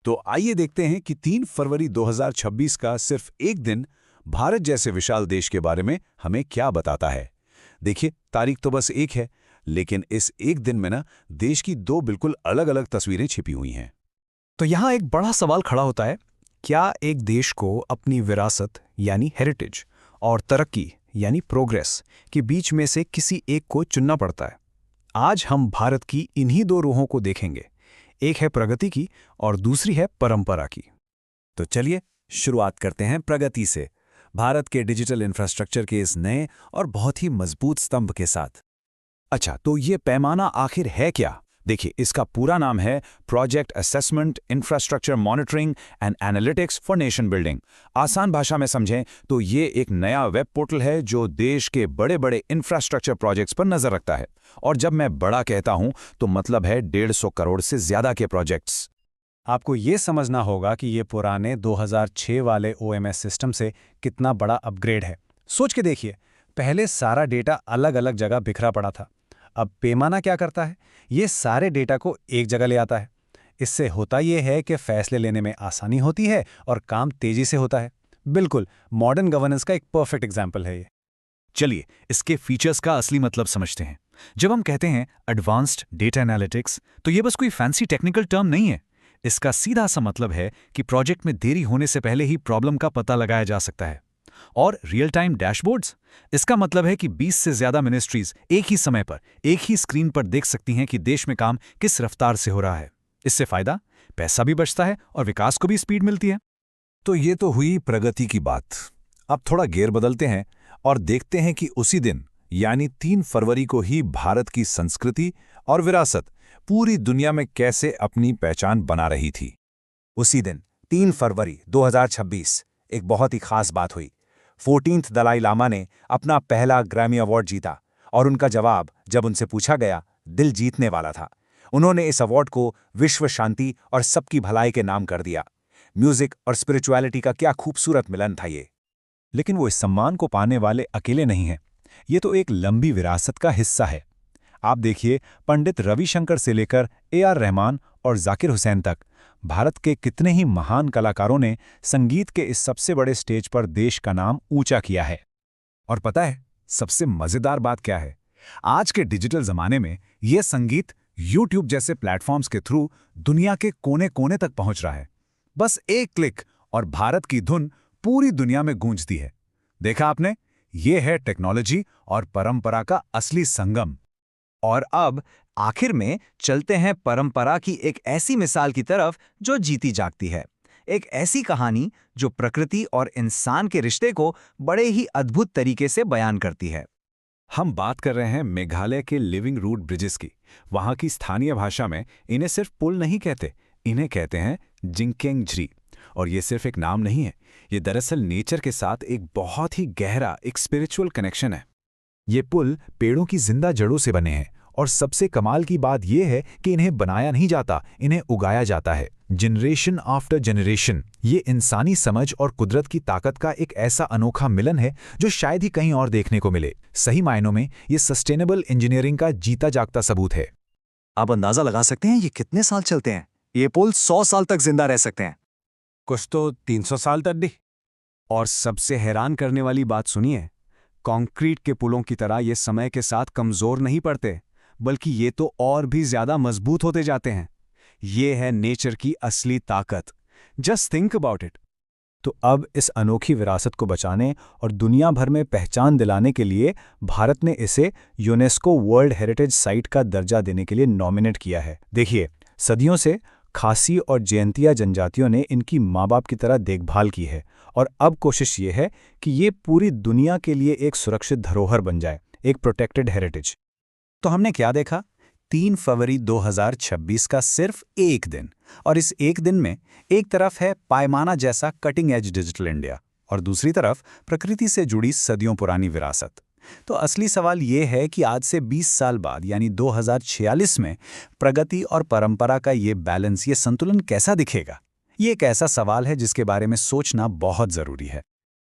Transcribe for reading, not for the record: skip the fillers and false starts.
तो आइए देखते हैं कि 3 फरवरी 2026 का सिर्फ एक दिन भारत जैसे विशाल देश के बारे में हमें क्या बताता है। देखिए, तारीख तो बस एक है, लेकिन इस एक दिन में ना देश की दो बिल्कुल अलग-अलग तस्वीरें छिपी हुई हैं। तो यहाँ एक बड़ा सवाल खड़ा होता है, क्या एक देश को अपनी विरासत यानी हेरिटेज और तरक्की यानी प्रोग्रेस के बीच में से किसी एक को चुनना पड़ता है? आज हम भारत की इन्हीं दो रूहों को देखेंगे। एक है प्रगति की और दूसरी है परंपरा की। तो चलिए शुरुआत करते हैं प्रगति से, भारत के डिजिटल इंफ्रास्ट्रक्चर के इस नए और बहुत ही मजबूत स्तंभ के साथ। अच्छा, तो ये पैमाना आखिर है क्या? देखिए, इसका पूरा नाम है project assessment infrastructure monitoring and analytics for nation building. आसान भाषा में समझें तो ये एक नया वेब पोर्टल है जो देश के बड़े बड़े इंफ्रास्ट्रक्चर प्रोजेक्ट्स पर नजर रखता है। और जब मैं बड़ा कहता हूं तो मतलब है 150 करोड़ से ज्यादा के प्रोजेक्ट्स। आपको ये समझना होगा कि ये पुराने 2006 वाले ओएमएस सिस्टम से कितना बड़ा अपग्रेड है। सोच के देखिए, पहले सारा डेटा अलग अलग जगह बिखरा पड़ा था। अब पैमाना क्या करता है? ये सारे डेटा को एक जगह ले आता है। इससे होता ये है कि फैसले लेने में आसानी होती है और काम तेजी से होता है। बिल्कुल मॉडर्न गवर्नेंस का एक परफेक्ट एग्जाम्पल है ये। चलिए इसके फीचर्स का असली मतलब समझते हैं। जब हम कहते हैं एडवांस्ड डेटा एनालिटिक्स, तो ये बस कोई फैंसी टेक्निकल टर्म नहीं है। इसका सीधा सा मतलब है कि प्रोजेक्ट में देरी होने से पहले ही प्रॉब्लम का पता लगाया जा सकता है। और रियल टाइम डैशबोर्ड्स, इसका मतलब है कि 20 से ज्यादा मिनिस्ट्रीज एक ही समय पर एक ही स्क्रीन पर देख सकती हैं कि देश में काम किस रफ्तार से हो रहा है। इससे फायदा, पैसा भी बचता है और विकास को भी स्पीड मिलती है। तो ये तो हुई प्रगति की बात। अब थोड़ा गेयर बदलते हैं और देखते हैं कि उसी दिन यानी 3 फरवरी को ही भारत की संस्कृति और विरासत पूरी दुनिया में कैसे अपनी पहचान बना रही थी। उसी दिन 3 फरवरी 2026 एक बहुत ही खास बात हुई। 14th दलाई लामा ने अपना पहला ग्रैमी अवार्ड जीता और उनका जवाब जब उनसे पूछा गया, दिल जीतने वाला था। उन्होंने इस अवार्ड को विश्व शांति और सबकी भलाई के नाम कर दिया। म्यूजिक और स्पिरिचुअलिटी का क्या खूबसूरत मिलन था ये। लेकिन वो इस सम्मान को पाने वाले अकेले नहीं हैं। ये तो एक लंबी विरासत का हिस्सा है। आप देखिए, पंडित रविशंकर से लेकर AR रहमान और जाकिर हुसैन तक भारत के कितने ही महान कलाकारों ने संगीत के इस सबसे बड़े स्टेज पर देश का नाम ऊंचा किया है। और पता है सबसे मजेदार बात क्या है? आज के डिजिटल जमाने में यह संगीत YouTube जैसे प्लेटफॉर्म्स के थ्रू दुनिया के कोने कोने तक पहुंच रहा है। बस एक क्लिक और भारत की धुन पूरी दुनिया में गूंजती है। देखा आपने? यह है टेक्नोलॉजी और परंपरा का असली संगम। और अब आखिर में चलते हैं परंपरा की एक ऐसी मिसाल की तरफ जो जीती जागती है। एक ऐसी कहानी जो प्रकृति और इंसान के रिश्ते को बड़े ही अद्भुत तरीके से बयान करती है। हम बात कर रहे हैं मेघालय के लिविंग रूट ब्रिजेस की। वहां की स्थानीय भाषा में इन्हें सिर्फ पुल नहीं कहते, इन्हें कहते हैं जिंकेंगझरी। और ये सिर्फ एक नाम नहीं है, ये दरअसल नेचर के साथ एक बहुत ही गहरा एक स्पिरिचुअल कनेक्शन है। ये पुल पेड़ों की जिंदा जड़ों से बने हैं और सबसे कमाल की बात यह है कि इन्हें बनाया नहीं जाता, इन्हें उगाया जाता है जनरेशन आफ्टर जनरेशन। ये इंसानी समझ और कुदरत की ताकत का एक ऐसा अनोखा मिलन है जो शायद ही कहीं और देखने को मिले। सही मायनों में ये सस्टेनेबल इंजीनियरिंग का जीता जागता सबूत है। आप अंदाजा लगा सकते हैं ये कितने साल चलते हैं? ये पुल 100 साल तक जिंदा रह सकते हैं। कुछ तो 300 साल तक भी। और सबसे हैरान करने वाली बात सुनिए, कंक्रीट के पुलों की तरह ये समय के साथ कमजोर नहीं पड़ते, बल्कि ये तो और भी ज्यादा मजबूत होते जाते हैं। ये है नेचर की असली ताकत। Just think about it. तो अब इस अनोखी विरासत को बचाने और दुनिया भर में पहचान दिलाने के लिए भारत ने इसे यूनेस्को वर्ल्ड हेरिटेज साइट का दर्जा देने के लिए नॉमिनेट किया है। देखिए, सदियों से खासी और जयंतिया जनजातियों ने इनकी माँ बाप की तरह देखभाल की है और अब कोशिश ये है कि ये पूरी दुनिया के लिए एक सुरक्षित धरोहर बन जाए, एक प्रोटेक्टेड हेरिटेज। तो हमने क्या देखा? 3 फरवरी 2026 का सिर्फ एक दिन, और इस एक दिन में एक तरफ है पैमाना जैसा कटिंग एज डिजिटल इंडिया और दूसरी तरफ प्रकृति से जुड़ी सदियों पुरानी विरासत। तो असली सवाल ये है कि आज से 20 साल बाद यानी 2046 में प्रगति और परंपरा का ये बैलेंस, ये संतुलन कैसा दिखेगा? ये एक ऐसा सवाल है जिसके बारे में सोचना बहुत जरूरी है।